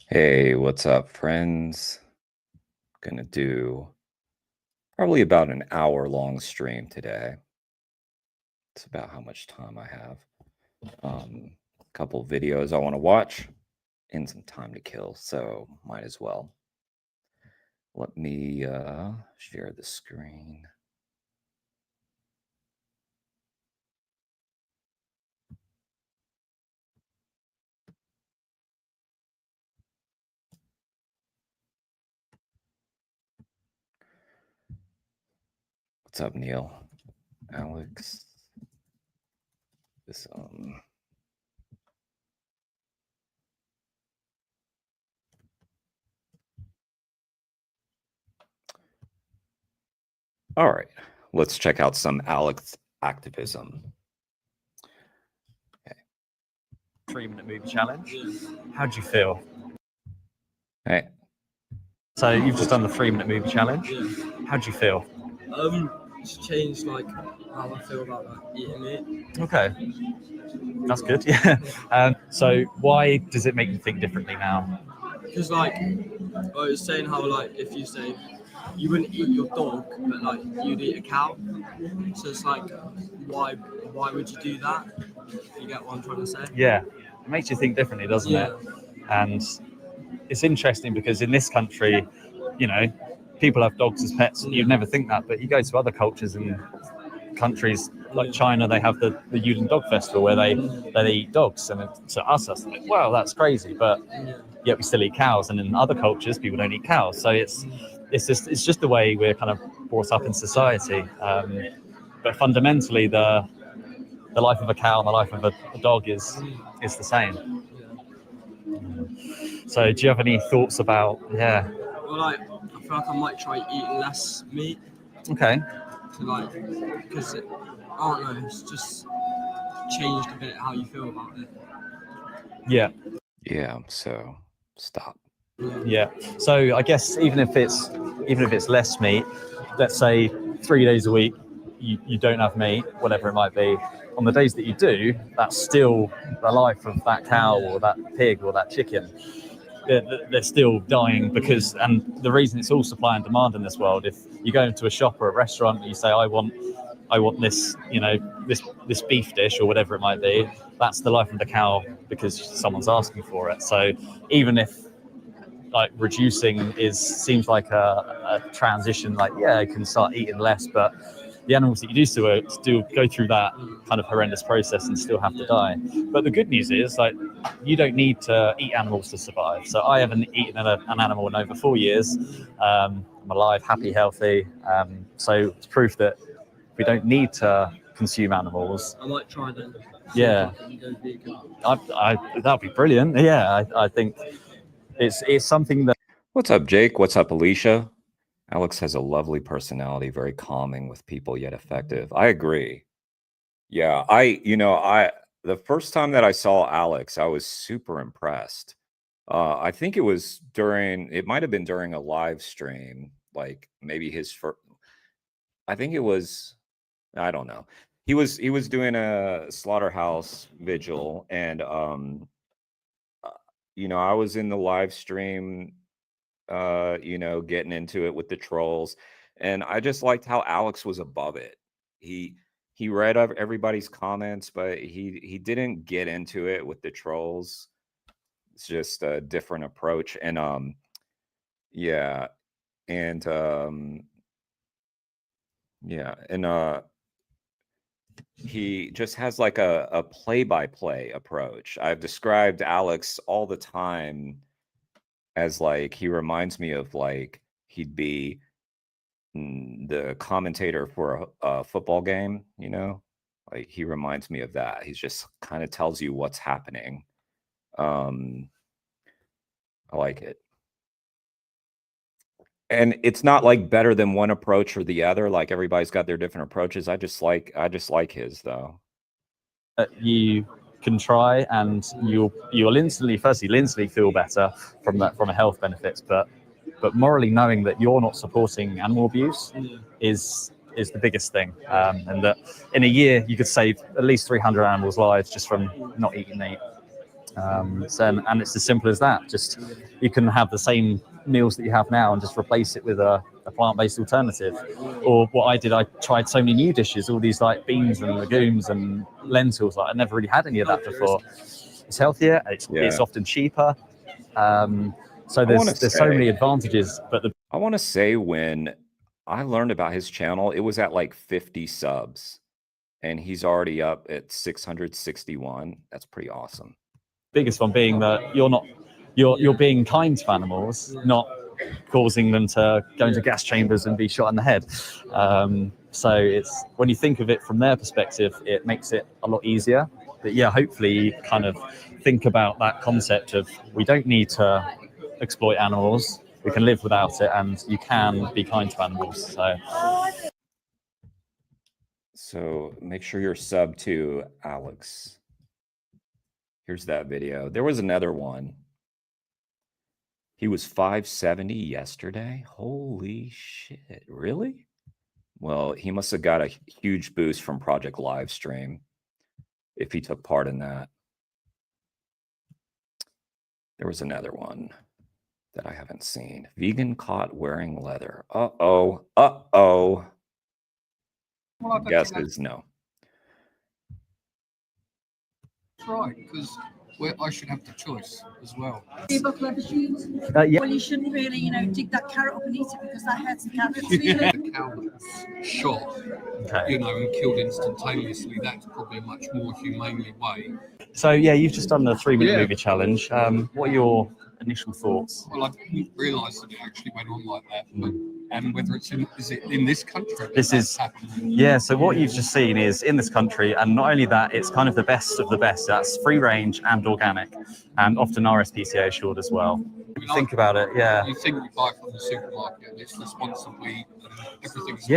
Hey, what's up, friends? Gonna do probably about an hour-long stream today. It's about how much time I have. A couple videos I want to watch and some time to kill, so might as well. Let me share the screen. What's up, Neil? Alex? This All right, let's check out some Alex activism. 3-minute movie challenge. How do you feel? Hey. So you've just done the 3-minute movie challenge. How do you feel? It's changed like how I feel about eating meat. Okay, that's good. Yeah. So why does it make you think differently now? Because like I was saying how like if you say you wouldn't eat your dog, but like you'd eat a cow. So it's like why would you do that? You get what I'm trying to say? Yeah, it makes you think differently, doesn't it? And it's interesting because in this country, you know, people have dogs as pets. You'd never think that, but you go to other cultures and countries like China, they have the Yulin Dog Festival where they eat dogs, and to us that's like, wow, that's crazy, but yet we still eat cows, and in other cultures people don't eat cows. So it's just the way we're kind of brought up in society, but fundamentally the life of a cow and the life of a dog is the same. So do you have any thoughts about Well, like I feel like I might try eating less meat. Okay. To like, because I don't know, it's just changed a bit how you feel about it. Yeah, so stop. Yeah. So I guess even if it's less meat, let's say 3 days a week you don't have meat, whatever it might be. On the days that you do, that's still the life of that cow or that pig or that chicken. They're still dying because, and the reason it's all supply and demand in this world. If you go into a shop or a restaurant and you say, I want this, this beef dish or whatever it might be, that's the life of the cow because someone's asking for it. So even if like reducing seems like a transition, like you can start eating less, but the animals that you do still go through that kind of horrendous process and still have to die. But the good news is, like, you don't need to eat animals to survive. So I haven't eaten an animal in over 4 years. I'm alive, happy, healthy. So it's proof that we don't need to consume animals. I might try then. Yeah, that'd be brilliant. Yeah, I think it's something that. What's up, Jake? What's up, Alicia? Alex has a lovely personality, very calming with people, yet effective. I agree. Yeah, the first time that I saw Alex, I was super impressed. I think it might have been during a live stream, like maybe his first. I think it was, I don't know. He was doing a slaughterhouse vigil, and I was in the live stream, getting into it with the trolls, and I just liked how Alex was above it. He read everybody's comments, but he didn't get into it with the trolls. It's just a different approach, and yeah, and yeah, and he just has like a play-by-play approach. I've described Alex all the time as like he reminds me of like he'd be the commentator for a football game, like he reminds me of that. He's just kind of tells you what's happening. I like it. And it's not like better than one approach or the other. Like everybody's got their different approaches. I just like his though. You can try, and you'll instantly feel better from a health benefits, but morally knowing that you're not supporting animal abuse is the biggest thing, and that in a year you could save at least 300 animals' lives just from not eating meat. And it's as simple as that. Just you can have the same meals that you have now and just replace it with a plant-based alternative. Or what I did, I tried so many new dishes, all these like beans and legumes and lentils. Like I never really had any of that before. It's healthier. It's often cheaper. So there's so many advantages. But I want to say when I learned about his channel, it was at like 50 subs, and he's already up at 661. That's pretty awesome. Biggest one being that you're being kind to animals, not causing them to go into gas chambers and be shot in the head. So it's when you think of it from their perspective, it makes it a lot easier. But yeah, hopefully kind of think about that concept of we don't need to exploit animals. We can live without it, and you can be kind to animals. So make sure you're sub to Alex. Here's that video. There was another one. He was 570 yesterday. Holy shit. Really? Well, he must have got a huge boost from Project Livestream if he took part in that. There was another one that I haven't seen. Vegan caught wearing leather. Uh-oh. Uh-oh. Guess is no. Right, because I should have the choice as well. Yeah. Well, you shouldn't really, dig that carrot up and eat it because that hurts the carrots. Really. The cow that's shot, and killed instantaneously, that's probably a much more humanely way. So yeah, you've just done the 3-minute movie challenge. What are your initial thoughts? Well, I didn't realise that it actually went on like that, and whether is it in this country? This is happening? Yeah. So what you've just seen is in this country, and not only that, it's kind of the best of the best. That's free range and organic, and often RSPCA assured as well. Think about it, yeah. You think you buy from the supermarket and it's responsibly and everything's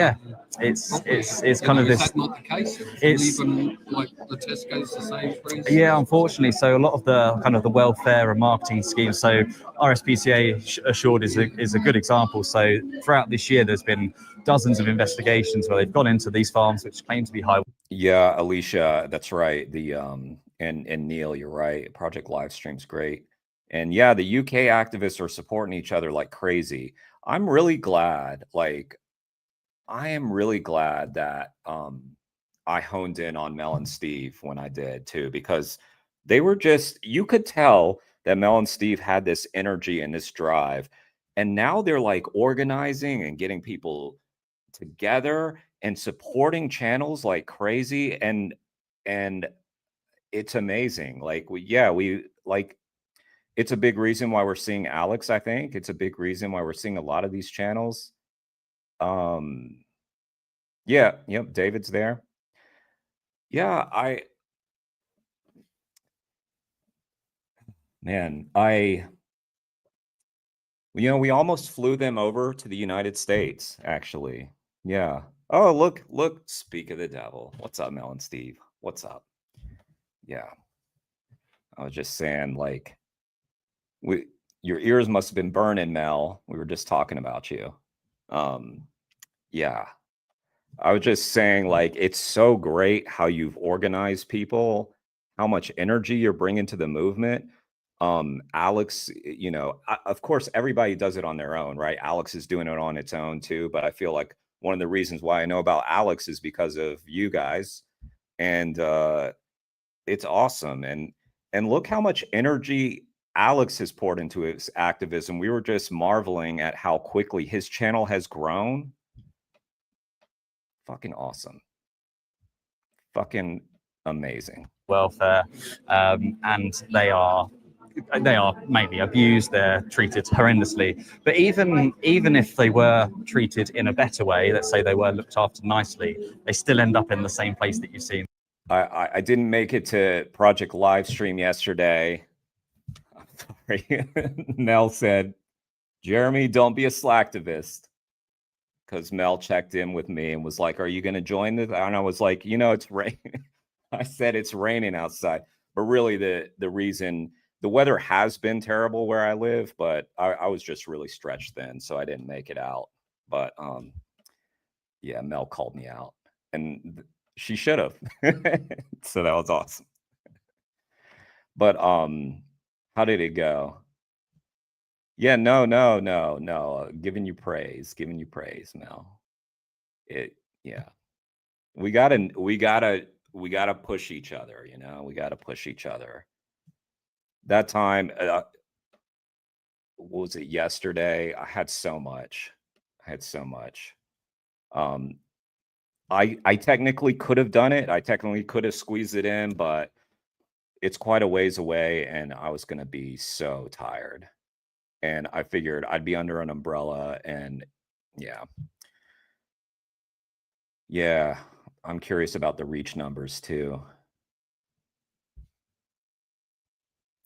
it's kind of this. Is that not the case? It's even like the Tesco's the same price. Yeah, unfortunately. So a lot of the kind of the welfare and marketing schemes. So RSPCA assured is a good example. So throughout this year, there's been dozens of investigations where they've gone into these farms which claim to be high. Yeah, Alicia, that's right. The and Neil, you're right. Project Livestream's great. And yeah, the UK activists are supporting each other like crazy. I'm really glad, I am really glad that I honed in on Mel and Steve when I did too, because they were you could tell that Mel and Steve had this energy and this drive. And now they're like organizing and getting people together and supporting channels like crazy. And it's amazing. It's a big reason why we're seeing Alex, I think. It's a big reason why we're seeing a lot of these channels. Yeah, yep, David's there. Yeah, we almost flew them over to the United States, actually. Yeah. Oh, look, speak of the devil. What's up, Mel and Steve? What's up? Yeah. I was just saying, your ears must have been burning, Mel. We were just talking about you. Yeah. I was just saying, it's so great how you've organized people, how much energy you're bringing to the movement. Alex, of course, everybody does it on their own, right? Alex is doing it on its own too, but I feel like one of the reasons why I know about Alex is because of you guys. And it's awesome. And look how much energy Alex has poured into his activism. We were just marveling at how quickly his channel has grown. Fucking awesome. Fucking amazing. Welfare, and they are maybe abused, they're treated horrendously. But even if they were treated in a better way, let's say they were looked after nicely, they still end up in the same place that you've seen. I didn't make it to Project Livestream yesterday. I'm sorry. Mel said, Jeremy, don't be a slacktivist. Because Mel checked in with me and was like, are you going to join this? And I was like, it's raining. I said it's raining outside. But really, the reason, the weather has been terrible where I live, but I was just really stretched then, so I didn't make it out. But yeah, Mel called me out. And she should have. So that was awesome. But how did it go? Yeah, no. Giving you praise, Mel. Yeah. We gotta push each other, you know. We gotta push each other. That time, what was it, yesterday? I had so much. Um, I technically could have done it. I technically could have squeezed it in, but it's quite a ways away, and I was gonna be so tired. And I figured I'd be under an umbrella, and yeah. Yeah, I'm curious about the reach numbers too.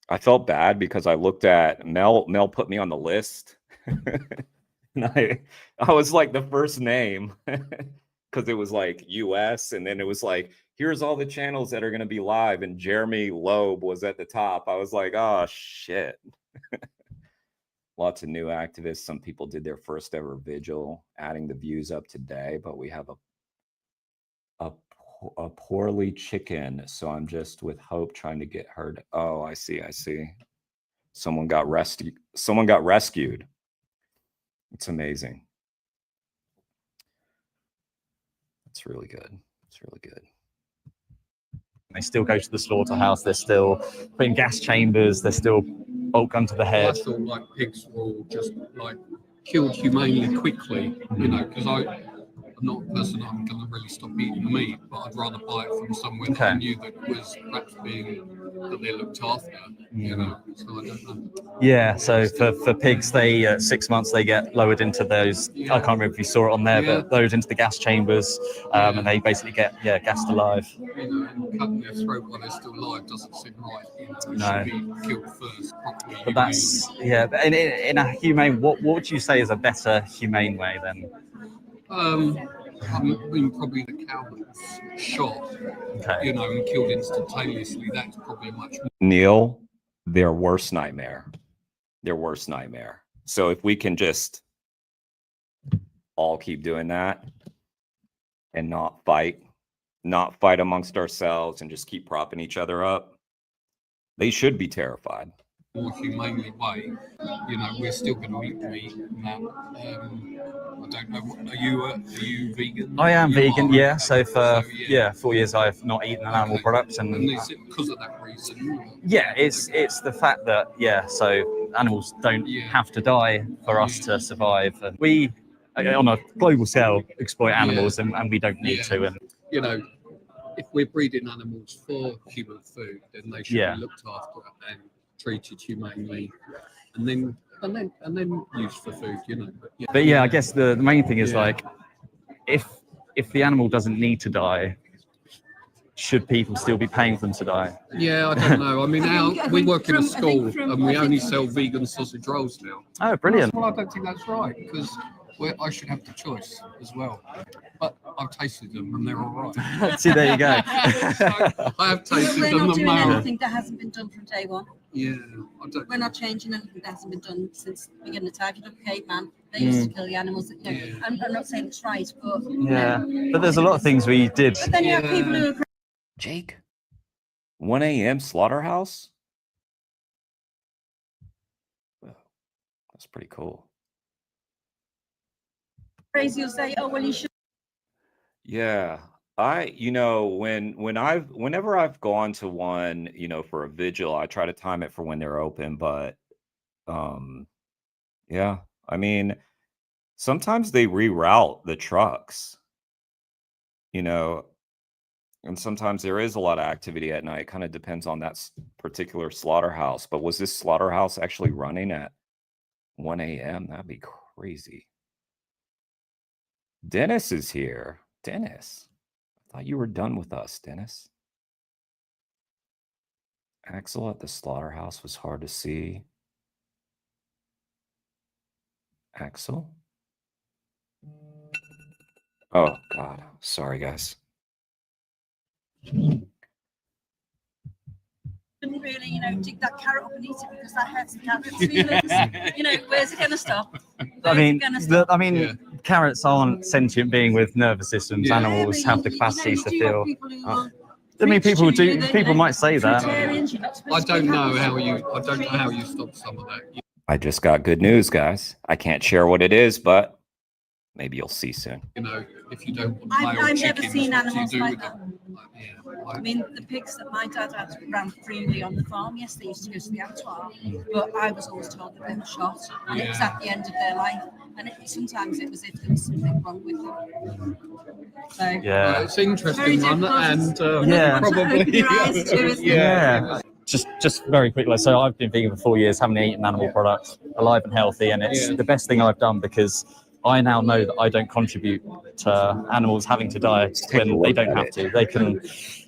I felt bad because I looked at Mel put me on the list. And I was like the first name because it was like US, and then it was like, here's all the channels that are going to be live, and Jeremy Loeb was at the top. I was like, oh shit. Lots of new activists. Some people did their first ever vigil, adding the views up today, but we have a poorly chicken, so I'm just with Hope trying to get her to, oh, I see. Someone got rescued. It's amazing. It's really good. They still go to the slaughterhouse. They're still putting gas chambers. They're still bolt gun to the head. I feel like pigs were all just like killed humanely quickly, you know, because I'm not a person I'm going to really stop eating meat, but I'd rather buy it from somewhere that I knew that was perhaps that they looked after, you know. So I don't know. Yeah, so for pigs, they 6 months they get lowered into those. I can't remember if you saw it on there, but lowered into the gas chambers, and they basically get gassed alive. You know, and cutting their throat while they're still alive doesn't seem right. You know, should be killed first, properly. But that's in a humane. What would you say is a better humane way then? I mean, probably the cow that's shot, you know, and killed instantaneously. That's probably much more. Neil, their worst nightmare. So if we can just all keep doing that and not fight amongst ourselves and just keep propping each other up, they should be terrified. More humanely way, you know, we're still going to eat meat. And that, I don't know. Are you vegan? I am vegan. Yeah. So for 4 years I've not eaten an animal product, and is it because of that reason? Yeah, it's the fact that so animals don't have to die for us to survive, and we, on a global scale, exploit animals, and we don't need to. And you know, if we're breeding animals for human food, then they should be looked after and treated humanely, and then used for food, you know. But I guess the main thing is like, if the animal doesn't need to die, should people still be paying them to die? Yeah, I don't know. I mean, we work in a school and we only sell vegan sausage rolls now. Oh, brilliant. Well, I don't think that's right, because I should have the choice as well. But I've tasted them and they're all right. See, there you go. I have tasted them. We're not doing anything that hasn't been done from day one. Yeah, we're not changing anything that hasn't been done since the beginning of time. If you look at caveman, they used to kill the animals. I'm not saying it's right, but but there's a lot of things we did. But then you have people who are Jake, 1 a.m. slaughterhouse? That's pretty cool. crazy. You'll say, "Oh, well, you should." Yeah. Whenever I've gone to one, for a vigil, I try to time it for when they're open, but yeah, I mean, sometimes they reroute the trucks, and sometimes there is a lot of activity at night. Kind of depends on that particular slaughterhouse. But was this slaughterhouse actually running at 1 a.m.? That'd be crazy. Dennis is here. Dennis, I thought you were done with us, Dennis. Axel at the slaughterhouse was hard to see. Axel? Oh, God. Sorry, guys. Shouldn't really, dig that carrot up and eat it because that hurts the carrot's feelings. Where's it going to stop? Carrots aren't sentient being with nervous systems. Animals have the capacity to feel. I mean, people preach to do. you that, People might say that. fruitarians, you're not supposed I to don't be know having how you stop some of that. I just got good news, guys. I can't share what it is, but maybe you'll see soon. You know, if you don't want I've male never chickens, seen what do you animals do like with that. them? Yeah, I mean, the pigs that my dad had ran freely on the farm. Yes, they used to go to the abattoir, but I was always told that they were shot, and it was Yeah. at the end of their life. And sometimes it was if there was something wrong with them. So Yeah. It's an interesting one, and Yeah. probably Your eyes too, isn't it? Yeah. Just very quickly. So I've been vegan for 4 years, haven't eaten animal products, alive and healthy, and it's Yeah. the best thing I've done because I now know that I don't contribute to animals having to die take a when look they don't at have it. to. They can,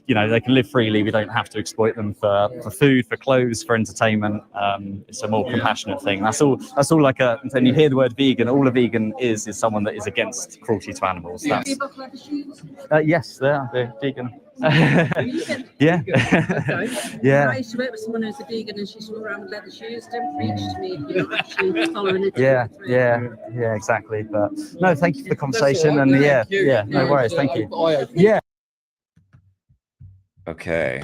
they can live freely. We don't have to exploit them for food, for clothes, for entertainment. It's a more compassionate thing. That's all. When you hear the word vegan, all a vegan is someone that is against cruelty to animals. Yeah. Do you both leather shoes? Yes, they're vegan. Vegan? Yeah. Yeah. I used to work with someone who's a vegan and she swore around with leather shoes. Don't preach to me if you're not actually following it. Yeah, exactly. But no, thank you for the conversation, and no worries, thank you. Yeah. Okay.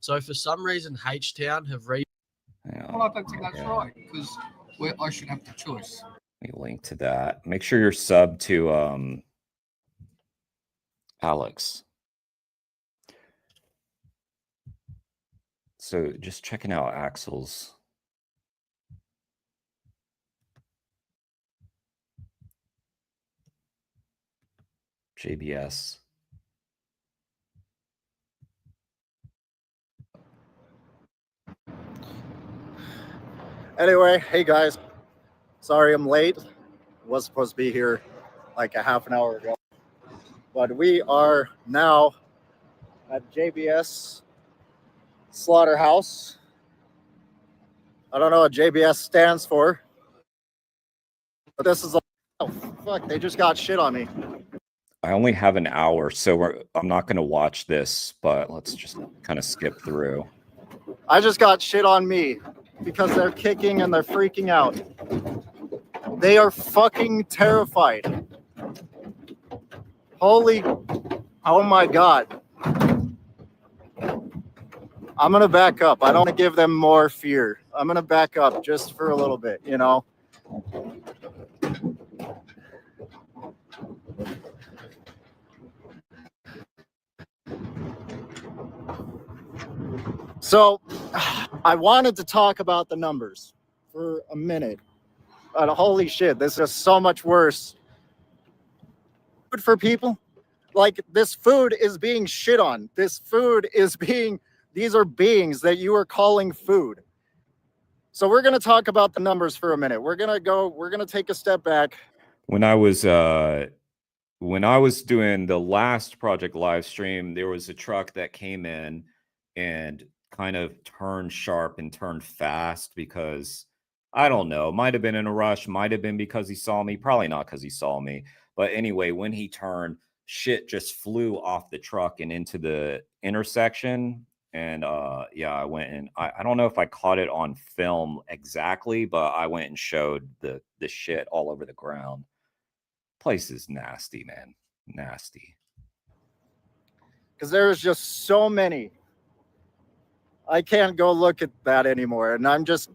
So for some reason, H-Town have Hang on. Well, I don't think that's right because I should have the choice. Let me link to that. Make sure you're sub to Alex. So just checking out Axel's. JBS. Anyway, hey guys. Sorry I'm late. Was supposed to be here like a half an hour ago. But we are now at JBS Slaughterhouse. I don't know what JBS stands for. But this is oh fuck, they just got shit on me. I only have an hour, so I'm not going to watch this, but let's just kind of skip through. I just got shit on me because they're kicking and they're freaking out. They are fucking terrified. Holy, oh my God. I'm going to back up. I don't want to give them more fear. I'm going to back up just for a little bit, you know? So I wanted to talk about the numbers for a minute. But holy shit, this is so much worse. Food for people, like this food is being shit on. This food is being, these are beings that you are calling food. So we're going to talk about the numbers for a minute. We're going to take a step back. When I was doing the last project live stream, there was a truck that came in and kind of turned sharp and turned fast because I don't know, might have been in a rush, might have been because he saw me, probably not because he saw me. But anyway, when he turned, shit just flew off the truck and into the intersection. And yeah, I went and I don't know if I caught it on film exactly, but I went and showed the shit all over the ground. Place is nasty, man. Nasty. Because there's just so many. I can't go look at that anymore. And I'm just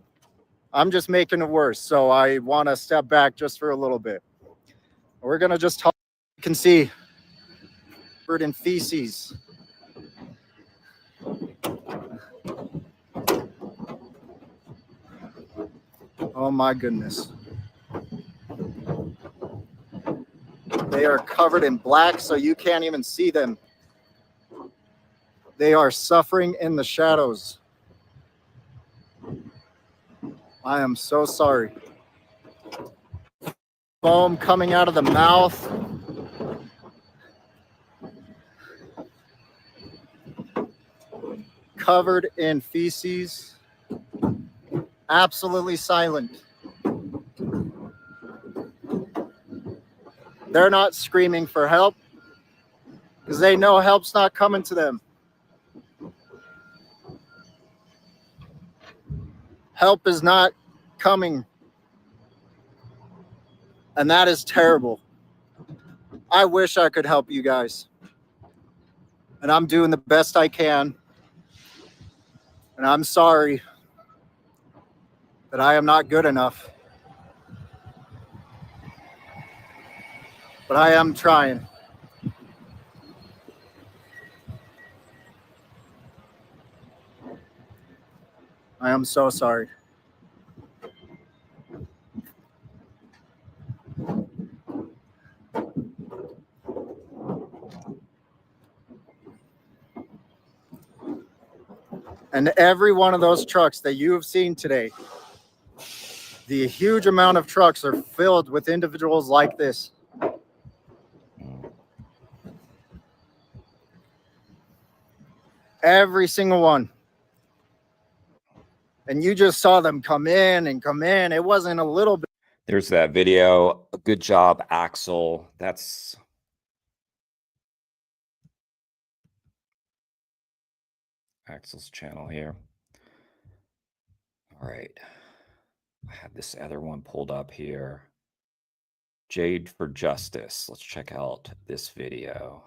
making it worse. So I want to step back just for a little bit. We're going to just talk. You can see bird and feces. Oh my goodness. They are covered in black, so you can't even see them. They are suffering in the shadows. I am so sorry. Foam coming out of the mouth. Covered in feces. Absolutely silent. They're not screaming for help because they know help's not coming to them. Help is not coming. And that is terrible. I wish I could help you guys. and I'm doing the best I can. And I'm sorry that I am not good enough. But I am trying. I am so sorry. And every one of those trucks that you have seen today, the huge amount of trucks are filled with individuals like this. Every single one. And you just saw them come in and come in. It wasn't a little bit. There's that video. Good job, Axel. That's Axel's channel here. All right. I have this other one pulled up here. Jade for Justice. Let's check out this video.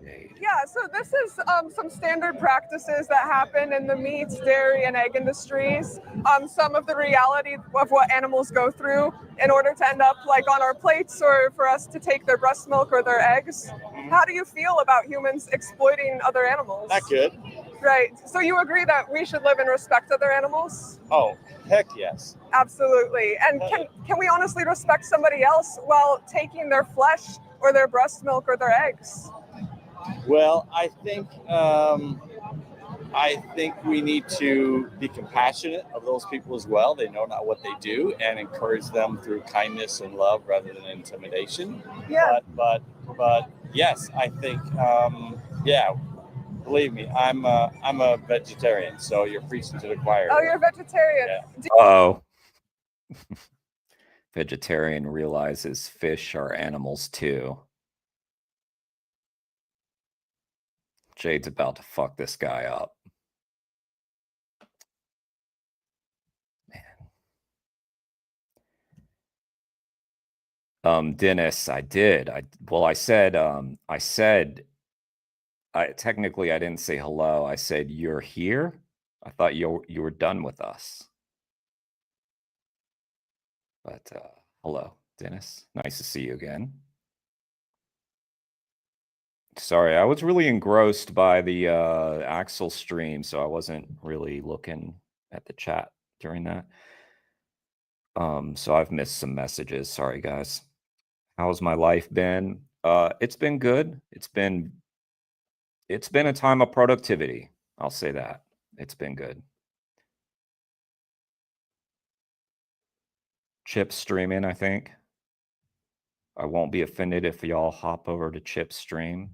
Jade. Yeah, so this is some standard practices that happen in the meat, dairy, and egg industries. Some of the reality of what animals go through in order to end up like on our plates or for us to take their breast milk or their eggs. How do you feel about humans exploiting other animals? Not good. Right. So you agree that we should live and respect other animals? Oh, heck yes. Absolutely. And can we honestly respect somebody else while taking their flesh or their breast milk or their eggs? Well, I think we need to be compassionate of those people as well. They know not what they do, and encourage them through kindness and love rather than intimidation. Yeah. But yes, I think yeah. Believe me, I'm a vegetarian, so you're preaching to the choir. Oh, you're a vegetarian. Yeah. Oh. Vegetarian realizes fish are animals too. Jade's about to fuck this guy up. Man. Dennis, I did. I said technically I didn't say hello. I said you're here. I thought you were done with us. But hello, Dennis. Nice to see you again. Sorry, I was really engrossed by the Axel stream, so I wasn't really looking at the chat during that. So I've missed some messages. Sorry, guys. How's my life been? It's been good. It's been a time of productivity. I'll say that. It's been good. Chip's streaming, I think. I won't be offended if y'all hop over to Chip's stream.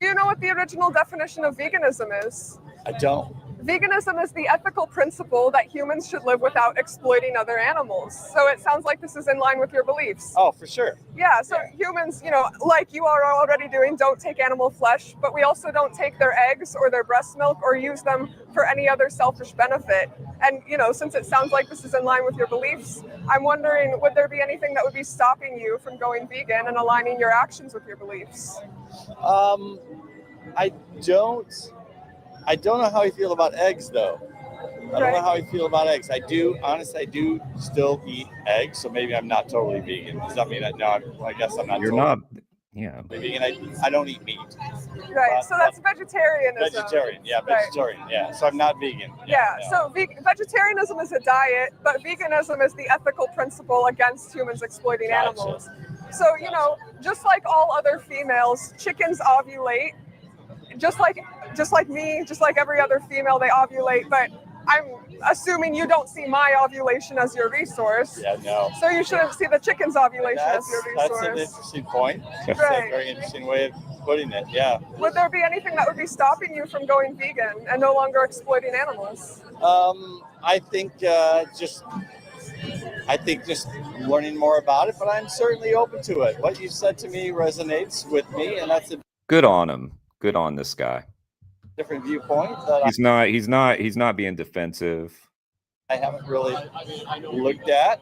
Do you know what the original definition of veganism is? I don't. Veganism is the ethical principle that humans should live without exploiting other animals. So it sounds like this is in line with your beliefs. Oh, for sure. Yeah, so humans, like you are already doing, don't take animal flesh, but we also don't take their eggs or their breast milk or use them for any other selfish benefit. And, since it sounds like this is in line with your beliefs, I'm wondering, would there be anything that would be stopping you from going vegan and aligning your actions with your beliefs? I don't know how I feel about eggs, though. I don't know how I feel about eggs. I do still eat eggs, so maybe I'm not totally vegan. Does that mean that? No, I guess I'm not. You're totally not. Yeah. Vegan. I don't eat meat. Right. So that's vegetarianism. Vegetarian. Yeah. Vegetarian. Right. Yeah. So I'm not vegan. Yeah. So vegetarianism is a diet, but veganism is the ethical principle against humans exploiting animals. So just like all other females, chickens ovulate. Just like me, just like every other female, they ovulate, but I'm assuming you don't see my ovulation as your resource. Yeah, no. So you shouldn't see the chicken's ovulation as your resource. That's an interesting point. That's right. a very interesting way of putting it, yeah. Would there be anything that would be stopping you from going vegan and no longer exploiting animals? I think just learning more about it, but I'm certainly open to it. What you said to me resonates with me, and that's a good on him. Good on this guy. Different viewpoint. He's not being defensive. I haven't really looked at.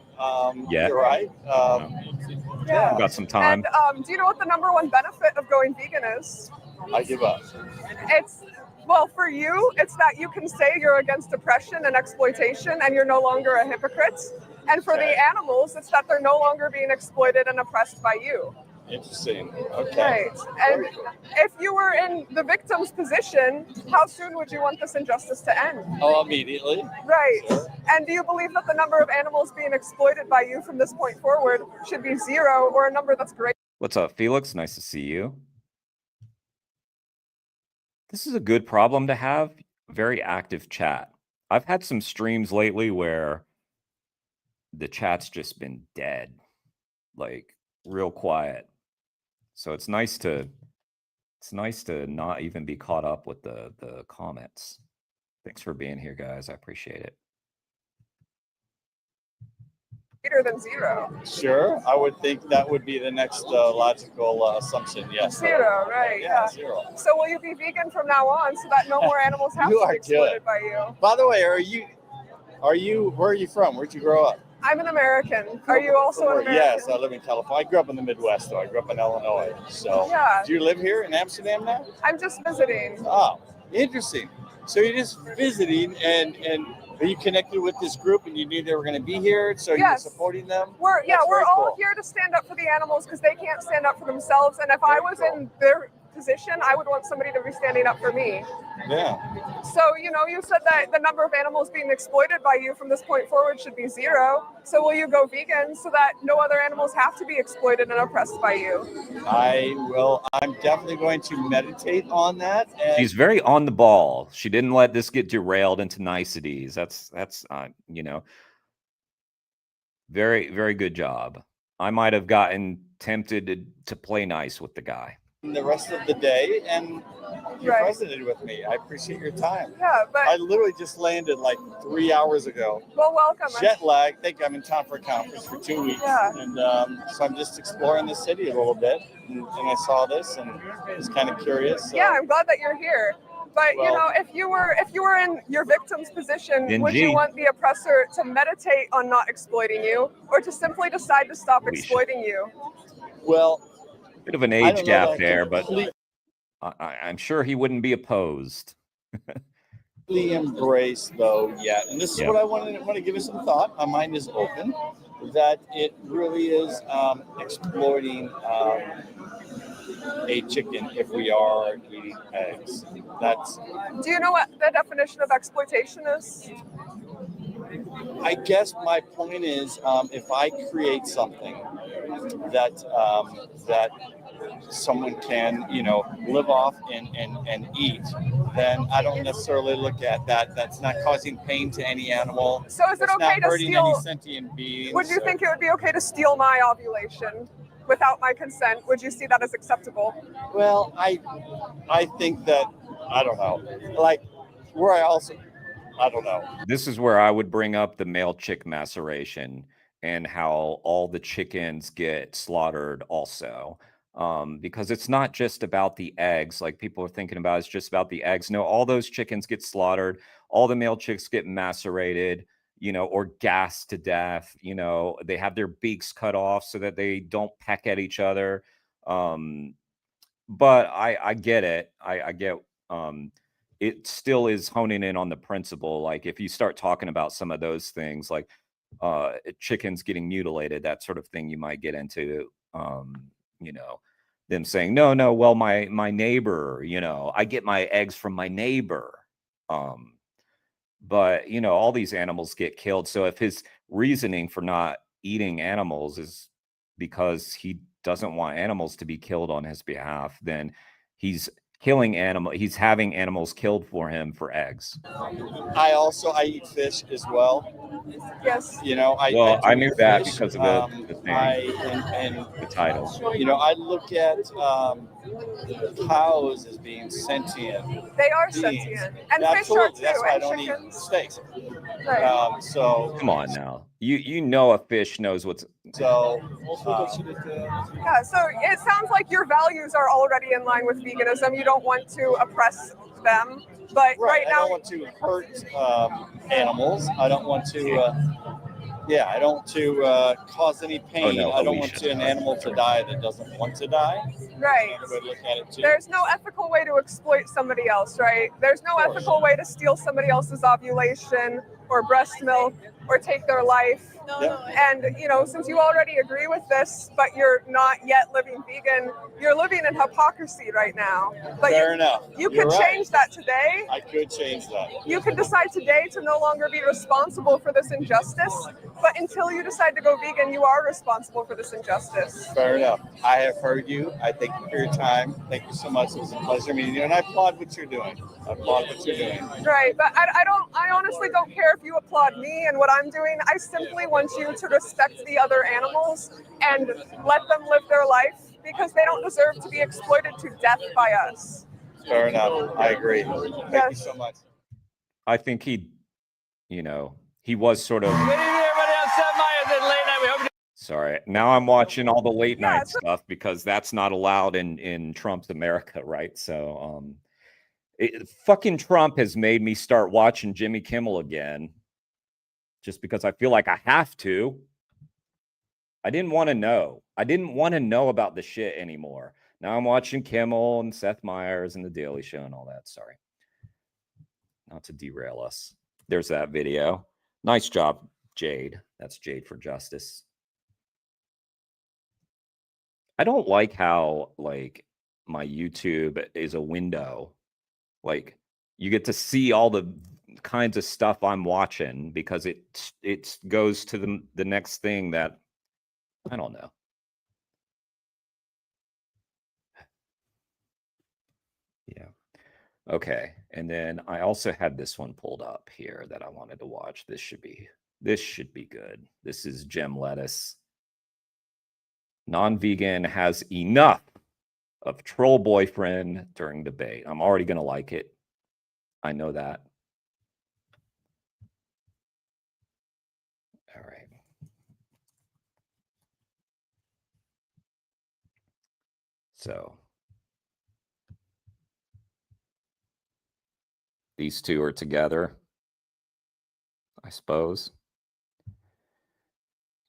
Yeah. You're right. Yeah. We've got some time. And do you know what the number one benefit of going vegan is? I give up. Well, for you, it's that you can say you're against oppression and exploitation and you're no longer a hypocrite. And for the animals, it's that they're no longer being exploited and oppressed by you. Interesting. Okay. Right. And if you were in the victim's position, how soon would you want this injustice to end? Oh, immediately. Right. Sure. And do you believe that the number of animals being exploited by you from this point forward should be 0 or a number that's great? What's up, Felix? Nice to see you. This is a good problem to have. Very active chat. I've had some streams lately where the chat's just been dead, like real quiet. So it's nice to not even be caught up with the comments. Thanks for being here, guys. I appreciate it. Greater than 0. Sure. I would think that would be the next logical assumption. Yes. 0, right? Yeah, 0. So will you be vegan from now on so that no more animals have to be exploited by you? By the way, where are you from? Where'd you grow up? I'm an American. Are you also an American? Yes, I live in California. I grew up in the Midwest, though. I grew up in Illinois. So, yeah. Do you live here in Amsterdam now? I'm just visiting. Oh, interesting. So you're just visiting, and are you connected with this group, and you knew they were going to be here, so you're supporting them? We're all here to stand up for the animals because they can't stand up for themselves. And if I was in their position, I would want somebody to be standing up for me. Yeah. So, you said that the number of animals being exploited by you from this point forward should be 0. So will you go vegan so that no other animals have to be exploited and oppressed by you? I will. I'm definitely going to meditate on that. She's very on the ball. She didn't let this get derailed into niceties. That's very, very good job. I might have gotten tempted to play nice with the guy. The rest of the day, and you resonated with me. I appreciate your time. Yeah, but I literally just landed like 3 hours ago. Well, welcome. Jet lag. I think I'm in town for a conference for 2 weeks, and so I'm just exploring the city a little bit. And I saw this and was kind of curious. So. Yeah, I'm glad that you're here. But if you were in your victim's position, would you want the oppressor to meditate on not exploiting you, or to simply decide to stop exploiting you? Well. Bit of an age gap there, but I'm sure he wouldn't be opposed. Embrace though, and this is what I want to give it some thought. My mind is open that it really is exploiting a chicken if we are eating eggs. Do you know what the definition of exploitation is? I guess my point is, if I create something that someone can, live off and eat, then I don't necessarily look at that. That's not causing pain to any animal. So is it okay to steal? Any sentient beings. Would you think it would be okay to steal my ovulation without my consent? Would you see that as acceptable? Well, I think that, I don't know. I don't know. This is where I would bring up the male chick maceration and how all the chickens get slaughtered also. Because it's not just about the eggs like people are thinking about. It's just about the eggs. No, all those chickens get slaughtered. All the male chicks get macerated, or gassed to death. They have their beaks cut off so that they don't peck at each other. But I get it. I get it still is honing in on the principle. Like if you start talking about some of those things, like chickens getting mutilated, that sort of thing, you might get into, them saying, no, well, my neighbor, I get my eggs from my neighbor. But, all these animals get killed. So if his reasoning for not eating animals is because he doesn't want animals to be killed on his behalf, then he's he's having animals killed for him for eggs. I eat fish as well. Yes. I knew that because of the thing, and the title. I look at cows as being sentient. They are beings. Sentient, and fish are too. That's why I and don't chickens. eat steaks. Right. So come on now, a fish knows what's. So yeah. So it sounds like your values are already in line with veganism. You don't want to oppress them, but right now I don't want to hurt animals. I don't want to. Yeah, I don't want to cause any pain. Oh, no, I don't want Alicia. an animal to die that doesn't want to die. Right. Another way to look at it too. There's no ethical way to exploit somebody else, right? There's no ethical way to steal somebody else's ovulation or breast milk or take their life. And, you know, since you already agree with this, but you're not yet living vegan, you're living in hypocrisy right now. But Fair enough. You You're could right. change that today. I could change that. You could decide today to no longer be responsible for this injustice, but until you decide to go vegan, you are responsible for this injustice. Fair enough. I have heard you. I thank you for your time. Thank you so much. It was a pleasure meeting you, and I applaud what you're doing. I applaud what you're doing. Right, but I honestly don't care if you applaud me and what I'm doing. I simply want you to respect the other animals and let them live their life because they don't deserve to be exploited to death by us. Fair enough. I agree. Thank you so much. I think he, you know, he was sort of. Sorry. Now I'm watching all the late night stuff because that's not allowed in Trump's America, right? So, fucking Trump has made me start watching Jimmy Kimmel again, just because I feel like I have to. I didn't want to know. I didn't want to know about the shit anymore. Now I'm watching Kimmel and Seth Meyers and The Daily Show and all that. Sorry. Not to derail us. There's that video. Nice job, Jade. That's Jade for Justice. I don't like how, like, my YouTube is a window. Like, you get to see all the kinds of stuff I'm watching because it goes to the next thing that, I don't know. Yeah. Okay. And then I also had this one pulled up here that I wanted to watch. This should be good. This is Gem Lettuce. Non-vegan has enough of troll boyfriend during debate. I'm already going to like it. I know that. All right. So these two are together, I suppose.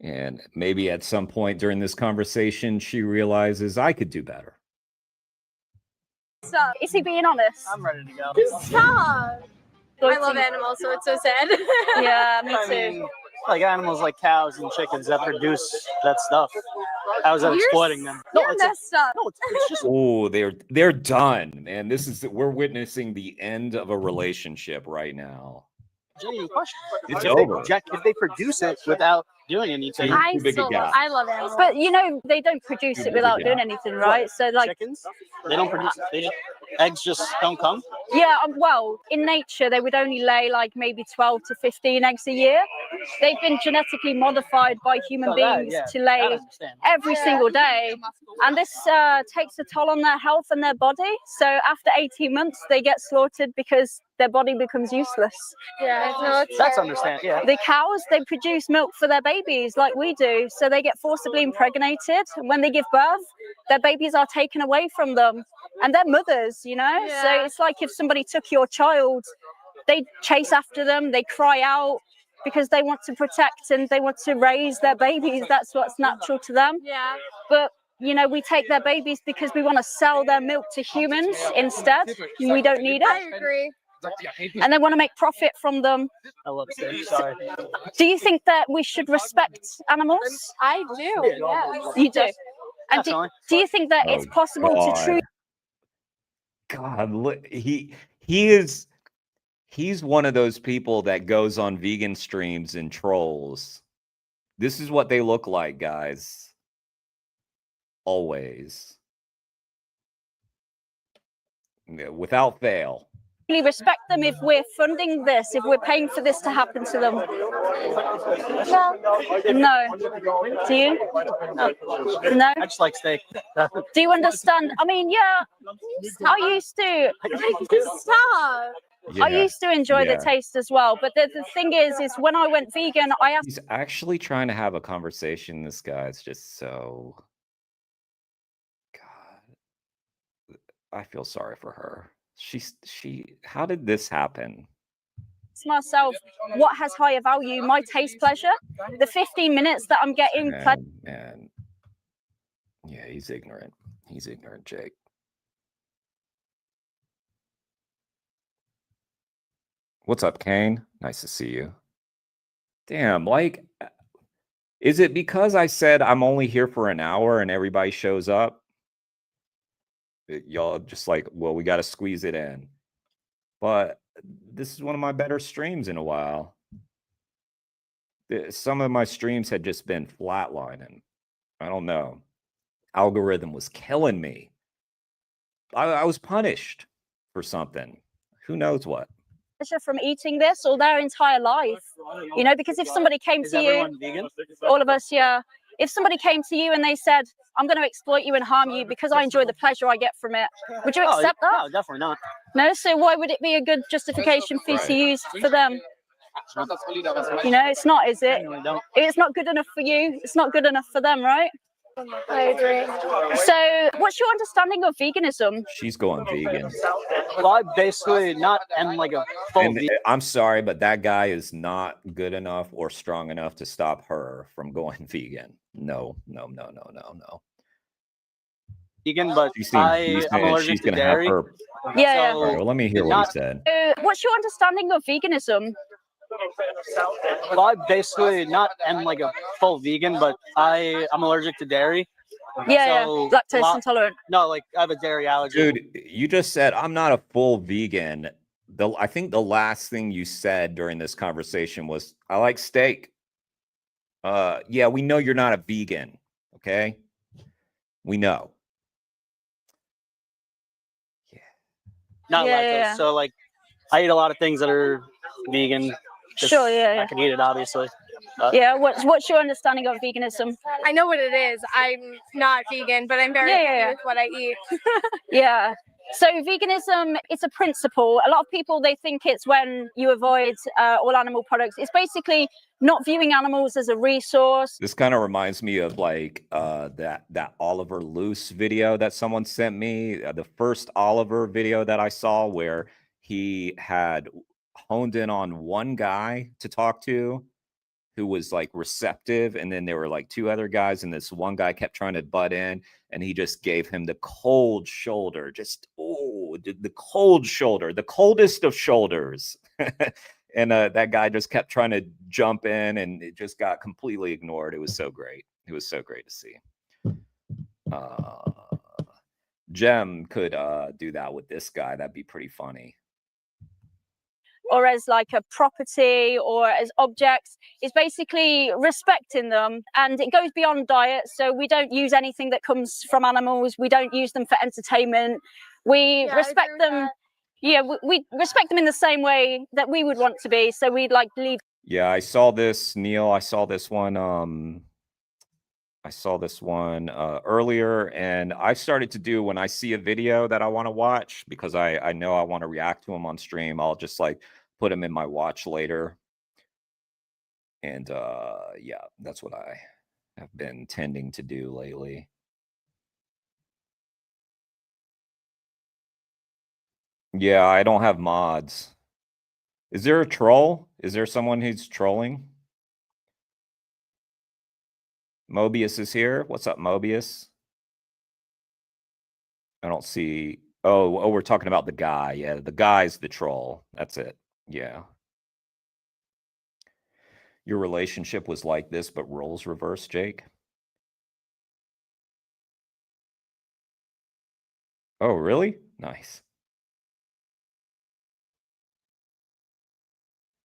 And maybe at some point during this conversation, she realizes I could do better. So, is he being honest? I'm ready to go. Stop! I love animals, so it's so sad. Yeah, me I too. mean, like animals like cows and chickens that produce that stuff. How's that exploiting them? You're messed up. No, it's just. Oh, they're done, man. We're witnessing the end of a relationship right now. Genuine question. It's If over. if they produce it without doing anything, Too big a gap. I love it. But you know, they don't produce it without doing anything, right? So like chickens, they don't produce. Eggs just don't come. yeah, well, in nature they would only lay like maybe 12 to 15 eggs a year. They've been genetically modified by human beings to lay every single day. And this takes a toll on their health and their body. So after 18 months, they get slaughtered because their body becomes useless. Yeah, no, That's understandable. Yeah. The cows, they produce milk for their babies like we do. So they get forcibly impregnated. And when they give birth, their babies are taken away from them. And they're mothers, you know? Yeah. So it's like if somebody took your child, they chase after them, they cry out because they want to protect and they want to raise their babies. That's what's natural to them. Yeah. But you know, we take their babies because we want to sell their milk to humans instead. And we don't need I it. agree. And they want to make profit from them. I love it. Sorry. Do you think that we should respect animals? I do. Yeah. You do. And do you think that Oh, it's possible God. to truly God, look, he's one of those people that goes on vegan streams and trolls. This is what they look like, guys. Always. Yeah, without fail. respect them if we're funding this, if we're paying for this to happen to them? No. Do you? No. I just like steak. Do you understand? I mean, yeah, I used to. Stop. I used to enjoy the taste as well, but the thing is when I went vegan, I asked. He's actually trying to have a conversation. This guy's just so. God, I feel sorry for her. How did this happen? myself what has higher value, my taste pleasure. The 15 minutes that I'm getting Man. Yeah, he's ignorant. He's ignorant, Jake. What's up, Kane? Nice to see you. Damn, like, is it because I said I'm only here for an hour and everybody shows up? Y'all just like, well, we got to squeeze it in. But this is one of my better streams in a while. Some of my streams had just been flatlining. I don't know. Algorithm was killing me. I was punished for something. Who knows what? pleasure from eating this all their entire life. You know, because if somebody came to you, vegan? all of us, yeah. If somebody came to you and they said, I'm going to exploit you and harm you because I enjoy the pleasure I get from it, would you accept that? No, definitely not. No, so why would it be a good justification for you to use for them? You know, it's not, is it? It's not good enough for you. It's not good enough for them, right? I agree. So, what's your understanding of veganism? She's going vegan. Well, I basically not am like a full And vegan. I'm sorry, but that guy is not good enough or strong enough to stop her from going vegan. No. Vegan, but She's I'm allergic she's to gonna have dairy. her. Yeah. All right, well, let me hear what he said. What's your understanding of veganism? Well, I basically not am like a full vegan, but I'm allergic to dairy. Yeah, So, lactose intolerant. No, like I have a dairy allergy. Dude, you just said I'm not a full vegan. I think the last thing you said during this conversation was I like steak. Yeah, we know you're not a vegan, okay? We know. Not Yeah, lactose. yeah. So like I eat a lot of things that are vegan. Sure, yeah. I can eat it obviously. Yeah, what's your understanding of veganism? I know what it is. I'm not vegan, but I'm very happy with what I eat. Yeah. So veganism, it's a principle. A lot of people, they think it's when you avoid all animal products. It's basically not viewing animals as a resource. This kind of reminds me of like that Oliver Loose video that someone sent me. The first Oliver video that I saw where he had honed in on one guy to talk to who was like receptive, and then there were like two other guys, and this one guy kept trying to butt in, and he just gave him the cold shoulder, just the cold shoulder, the coldest of shoulders. And that guy just kept trying to jump in, and it just got completely ignored. It was so great. It was so great to see. Jem could do that with this guy. That'd be pretty funny. Or as like a property or as objects, is basically respecting them, and it goes beyond diet. So we don't use anything that comes from animals. We don't use them for entertainment. We respect them. Yeah, we respect them in the same way that we would want to be. So we'd like leave. Yeah, I saw this, Neil. I saw this one earlier, and I started to do when I see a video that I want to watch, because I know I want to react to them on stream, I'll just like put them in my watch later. And yeah, that's what I have been tending to do lately. Yeah, I don't have mods. Is there a troll? Is there someone who's trolling? Mobius is here. What's up, Mobius? I don't see. Oh, we're talking about the guy. Yeah, the guy's the troll. That's it. Yeah. Your relationship was like this, but roles reversed, Jake? Oh, really? Nice.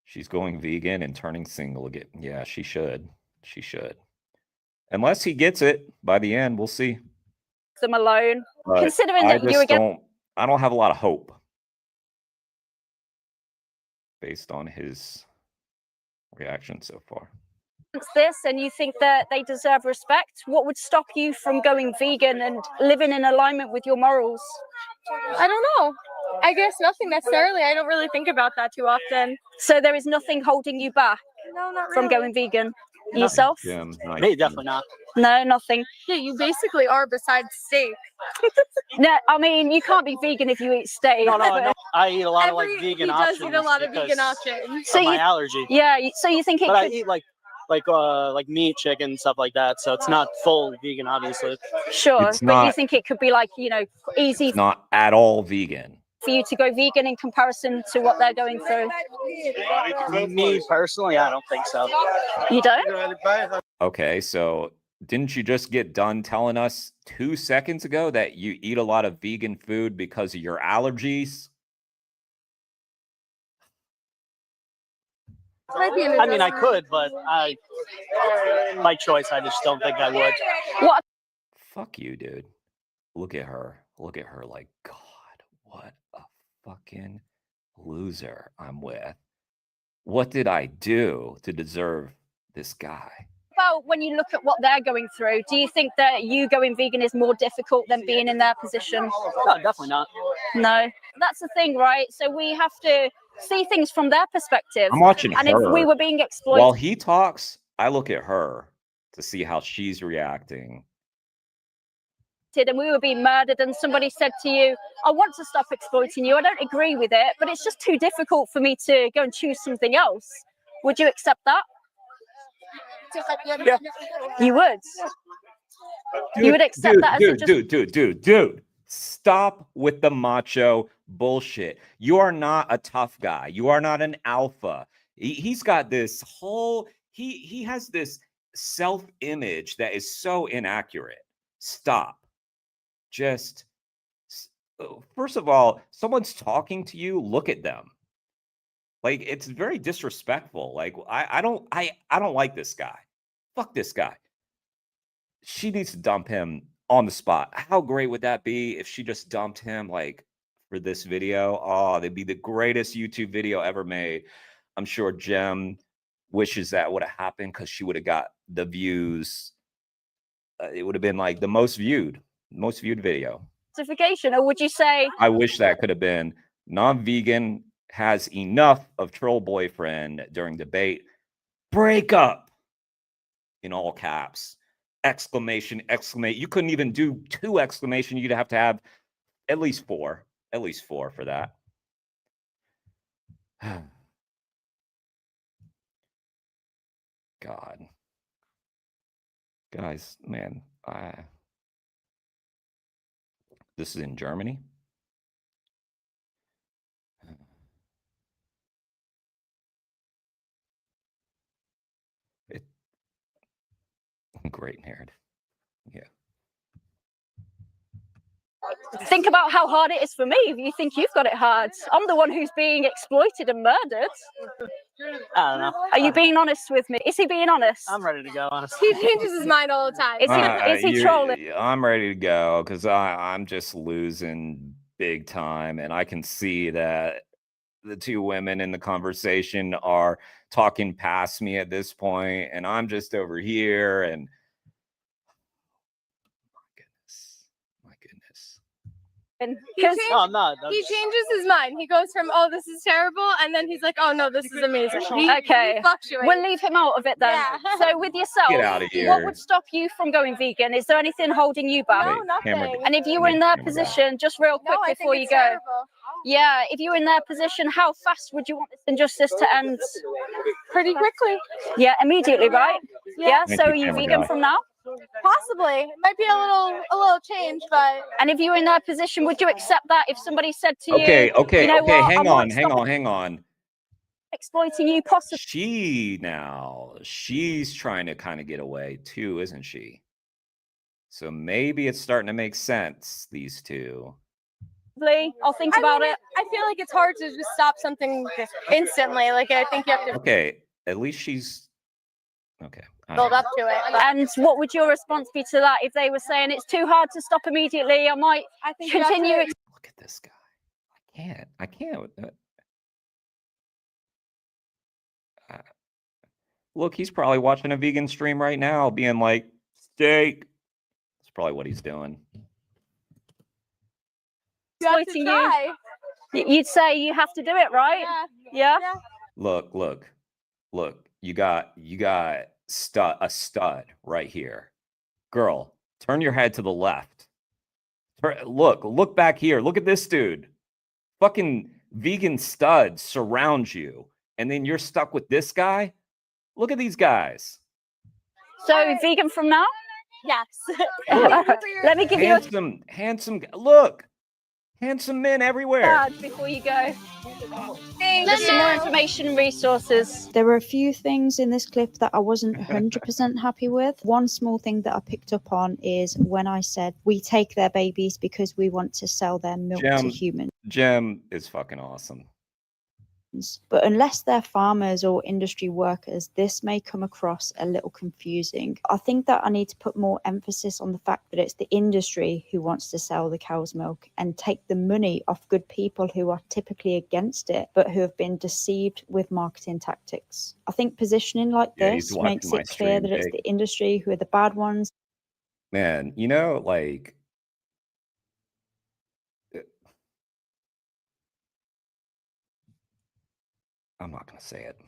She's going vegan and turning single again. Yeah, she should. She should. Unless he gets it by the end, we'll see. Them alone. But Considering that you again. I don't have a lot of hope based on his reaction so far. This and you think that they deserve respect, what would stop you from going vegan and living in alignment with your morals? I don't know. I guess nothing necessarily. I don't really think about that too often. So there is nothing holding you back No, not from really. going vegan? Yourself? Jim, nice. Me, definitely not. No, nothing. Yeah, you basically are besides steak. No, I mean you can't be vegan if you eat steak. No, I eat a lot of like He vegan does options. eat a lot of vegan because options. So of my you- allergy. Yeah, so you think it But I could eat like meat, chicken, stuff like that. So it's not full vegan, obviously. sure, It's but you not- think it could be like, easy It's not at all vegan. for you to go vegan in comparison to what they're going through? Me personally, I don't think so. You don't? Okay, so didn't you just get done telling us 2 seconds ago that you eat a lot of vegan food because of your allergies? I mean, I could, but my choice. I just don't think I would. What? Fuck you, dude. Look at her. Look at her like, God, what a fucking loser I'm with. What did I do to deserve this guy? About when you look at what they're going through, do you think that you going vegan is more difficult than being in their position? No, definitely not. No. That's the thing, right? So we have to see things from their perspective. I'm watching and her. if we were being exploited, While he talks, I look at her to see how she's reacting. and we were being murdered and somebody said to you, I want to stop exploiting you, I don't agree with it, but it's just too difficult for me to go and choose something else. Would you accept that? Yeah. You would? You would accept that as Dude, stop with the macho bullshit. You are not a tough guy. You are not an alpha. He's got this whole, he has this self-image that is so inaccurate. Stop. Just, first of all, someone's talking to you, look at them. Like, it's very disrespectful. Like, I don't like this guy. Fuck this guy. She needs to dump him on the spot. How great would that be if she just dumped him like for this video? Oh, that'd be the greatest YouTube video ever made. I'm sure Jem wishes that would have happened because she would have got the views. It would have been like the most viewed video. justification, or would you say I wish that could have been non-vegan has enough of troll boyfriend during debate. Break up in all caps. Exclamation. You couldn't even do 2 exclamation. You'd have to have at least 4 for that. God. Guys, man, this is in Germany. Great narrative. Yeah. think about how hard it is for me if you think you've got it hard? I'm the one who's being exploited and murdered. I don't know. Are you being honest with me? Is he being honest? I'm ready to go, honestly. He changes his mind all the time. Is he trolling? I'm ready to go because I'm just losing big time, and I can see that the 2 women in the conversation are talking past me at this point, and I'm just over here, and my goodness. He changes his mind. He goes from, oh, this is terrible, and then he's like, oh, no, this is amazing. Okay, he fluctuates. we'll leave him out of it then. Yeah. So with yourself, Get out of what here. would stop you from going vegan? Is there anything holding you back? No, nothing. And if you were in their position, just real quick No, I before think you it's go, terrible. yeah, if you were in their position, how fast would you want this injustice to end? Pretty quickly. Yeah, immediately, right? Yeah. Thank So you, are you camera vegan guy. from now? Possibly. It might be a little change, but. And if you were in their position, would you accept that if somebody said to you, Okay, you know what, hang I on, might stop hang on. exploiting you, possibly? She's trying to kind of get away too, isn't she? So maybe it's starting to make sense, these 2. I'll think about it. I feel like it's hard to just stop something instantly. Like, I think you have to Okay, at least she's okay. build up to it. And what would your response be to that if they were saying it's too hard to stop immediately? I might continue. Look at this guy. I can't. Look, he's probably watching a vegan stream right now, being like, steak. That's probably what he's doing. Exploiting you. You'd say you have to do it, right? Yeah. Look. You got a stud right here. Girl, turn your head to the left. Look back here. Look at this dude. Fucking vegan studs surround you, and then you're stuck with this guy. Look at these guys. So vegan from now? Yes. Let me give you a handsome. Look, handsome men everywhere. card before you go. There's some more information and resources. There were a few things in this clip that I wasn't 100% happy with. One small thing that I picked up on is when I said we take their babies because we want to sell their milk to humans. Jem is fucking awesome. But unless they're farmers or industry workers, this may come across a little confusing. I think that I need to put more emphasis on the fact that it's the industry who wants to sell the cow's milk and take the money off good people who are typically against it, but who have been deceived with marketing tactics. I think positioning like this makes it clear that it's the industry who are the bad ones. Man, you know, like, I'm not going to say it.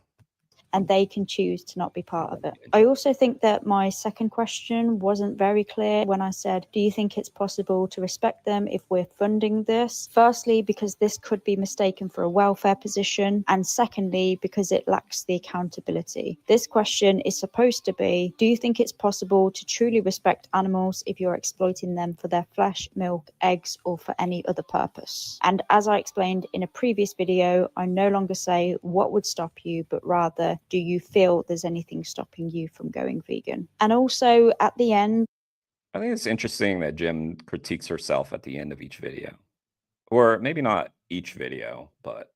And they can choose to not be part of it. I also think that my second question wasn't very clear when I said, do you think it's possible to respect them if we're funding this? Firstly, because this could be mistaken for a welfare position. And secondly, because it lacks the accountability. This question is supposed to be, do you think it's possible to truly respect animals if you're exploiting them for their flesh, milk, eggs, or for any other purpose? And as I explained in a previous video, I no longer say what would stop you, but rather, do you feel there's anything stopping you from going vegan? And also at the end, I think it's interesting that Jem critiques herself at the end of each video, or maybe not each video, but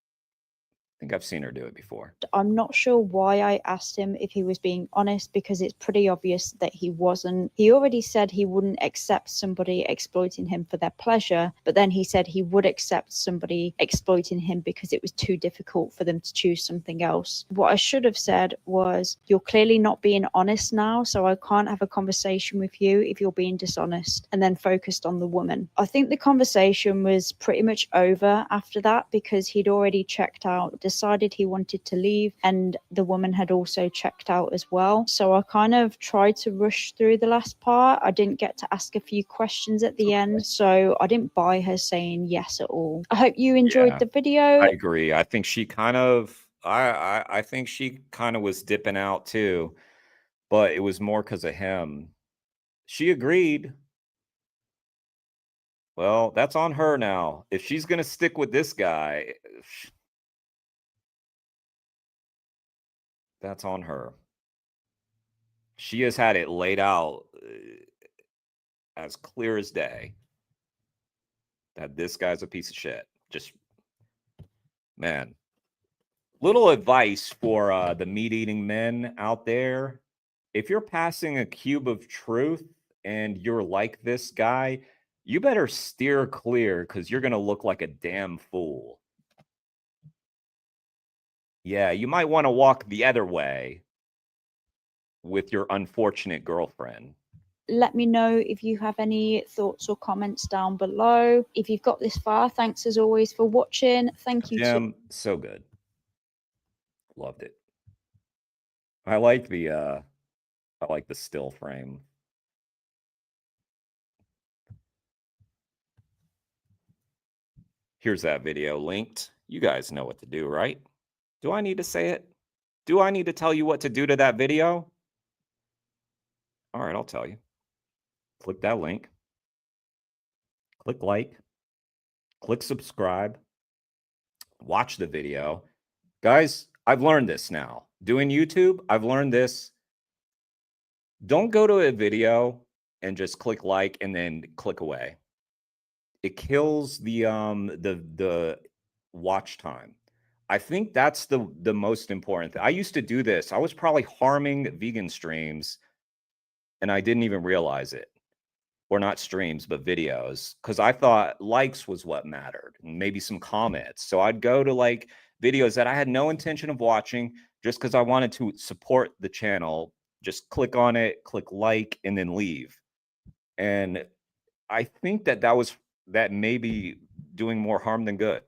I think I've seen her do it before. I'm not sure why I asked him if he was being honest, because it's pretty obvious that he wasn't. He already said he wouldn't accept somebody exploiting him for their pleasure, but then he said he would accept somebody exploiting him because it was too difficult for them to choose something else. What I should have said was, you're clearly not being honest now, so I can't have a conversation with you if you're being dishonest, and then focused on the woman. I think the conversation was pretty much over after that because he'd already checked out, decided he wanted to leave, and the woman had also checked out as well. So I kind of tried to rush through the last part. I didn't get to ask a few questions at the end, so I didn't buy her saying yes at all. I hope you enjoyed the video. I agree. I think she kind of, I think she kind of was dipping out too, but it was more because of him. She agreed. Well, that's on her now. If she's going to stick with this guy, that's on her. She has had it laid out as clear as day that this guy's a piece of shit. Just, man. Little advice for the meat-eating men out there. If you're passing a cube of truth and you're like this guy, you better steer clear because you're going to look like a damn fool. Yeah, you might want to walk the other way with your unfortunate girlfriend. Let me know if you have any thoughts or comments down below. If you've got this far, thanks as always for watching. Thank you. Jim, so good. Loved it. I like the still frame. Here's that video linked. You guys know what to do, right? Do I need to say it? Do I need to tell you what to do to that video? All right, I'll tell you. Click that link. Click like. Click subscribe. Watch the video. Guys, I've learned this now. Doing YouTube, I've learned this. Don't go to a video and just click like and then click away. It kills the watch time. I think that's the most important thing. I used to do this. I was probably harming vegan streams and I didn't even realize it. Or not streams, but videos, because I thought likes was what mattered, and maybe some comments. So I'd go to like videos that I had no intention of watching just because I wanted to support the channel. Just click on it, click like, and then leave. And I think that may be doing more harm than good.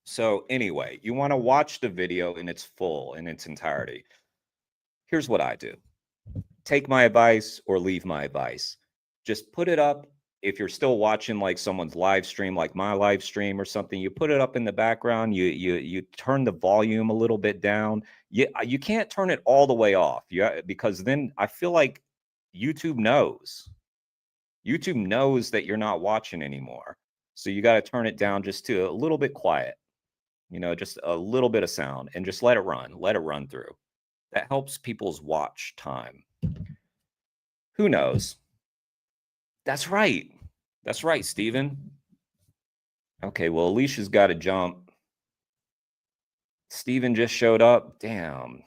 So anyway, you want to watch the video in its entirety. here's what I do. Take my advice or leave my advice. Just put it up. If you're still watching like someone's live stream, like my live stream or something, you put it up in the background. You turn the volume a little bit down. You can't turn it all the way off. Because then I feel like YouTube knows that you're not watching anymore. So you got to turn it down just to a little bit quiet, just a little bit of sound, and just let it run through. That helps people's watch time. Who knows? That's right, Steven. Okay, well, Alicia's got to jump. Steven just showed up. Damn.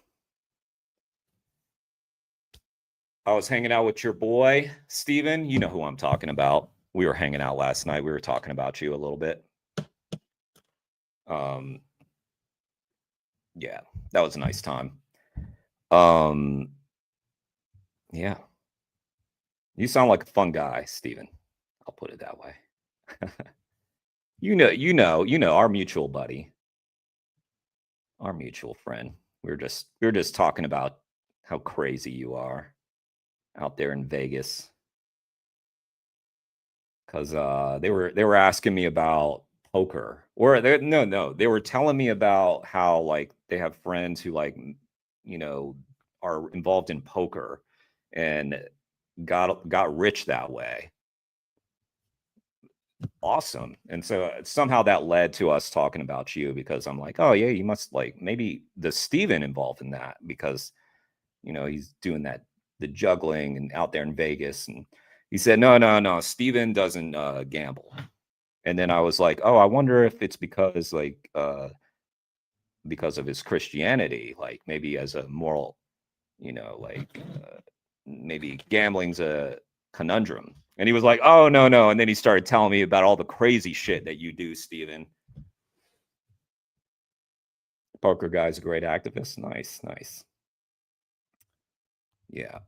I was hanging out with your boy, Steven. You know who I'm talking about. We were hanging out last night. We were talking about you a little bit. Yeah, that was a nice time. Yeah. You sound like a fun guy, Steven. I'll put it that way. You know, our mutual buddy, our mutual friend. We were just talking about how crazy you are out there in Vegas. Because they were asking me about poker, or they were telling me about how like they have friends who like are involved in poker and got rich that way. Awesome. And so somehow that led to us talking about you, because I'm like, oh yeah, you must like maybe the Steven involved in that, because he's doing the juggling and out there in Vegas. And he said, no, Steven doesn't gamble. And then I was like, oh, I wonder if it's because of his Christianity, like maybe as a moral, maybe gambling's a conundrum. And he was like, oh, no. And then he started telling me about all the crazy shit that you do, Steven. Poker guy's a great activist. Nice. Yeah.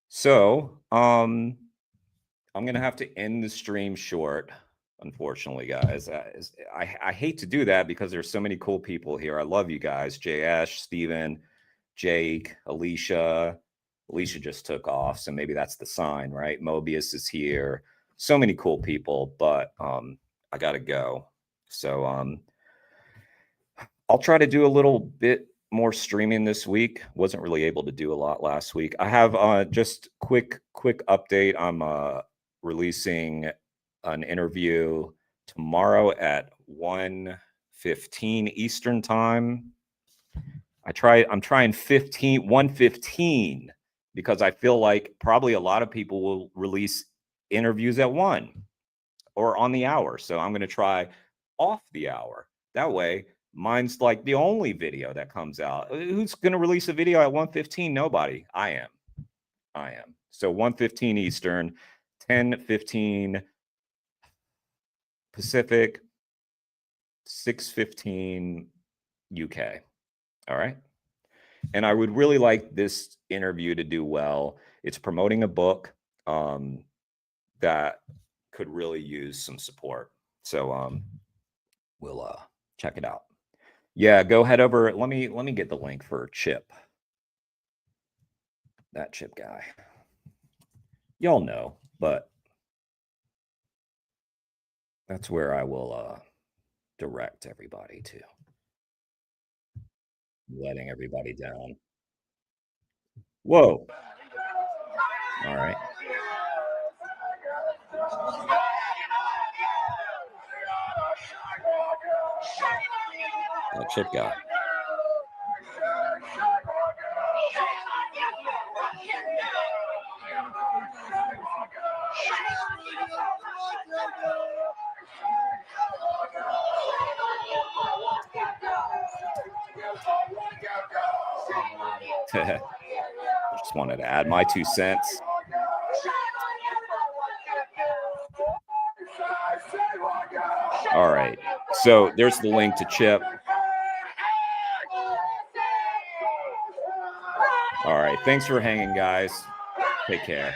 So, I'm going to have to end the stream short, unfortunately, guys. I hate to do that because there's so many cool people here. I love you guys. Jay Ash, Steven, Jake, Alicia. Alicia just took off, so maybe that's the sign, right? Mobius is here. So many cool people, but I got to go. So I'll try to do a little bit more streaming this week. Wasn't really able to do a lot last week. I have just quick update. I'm releasing an interview tomorrow at 1:15 Eastern time. I'm trying 1:15 because I feel like probably a lot of people will release interviews at 1 or on the hour. So I'm going to try off the hour. That way, mine's like the only video that comes out. Who's going to release a video at 1:15? Nobody. I am. So 1:15 Eastern, 10:15 Pacific, 6:15 UK. All right. And I would really like this interview to do well. It's promoting a book that could really use some support. So we'll check it out. Yeah, go head over. Let me get the link for Chip. That Chip guy. Y'all know, but that's where I will direct everybody to. Letting everybody down. Whoa. All right. That Chip guy. Just wanted to add my 2 cents. All right. So there's the link to Chip. All right. Thanks for hanging, guys. Take care.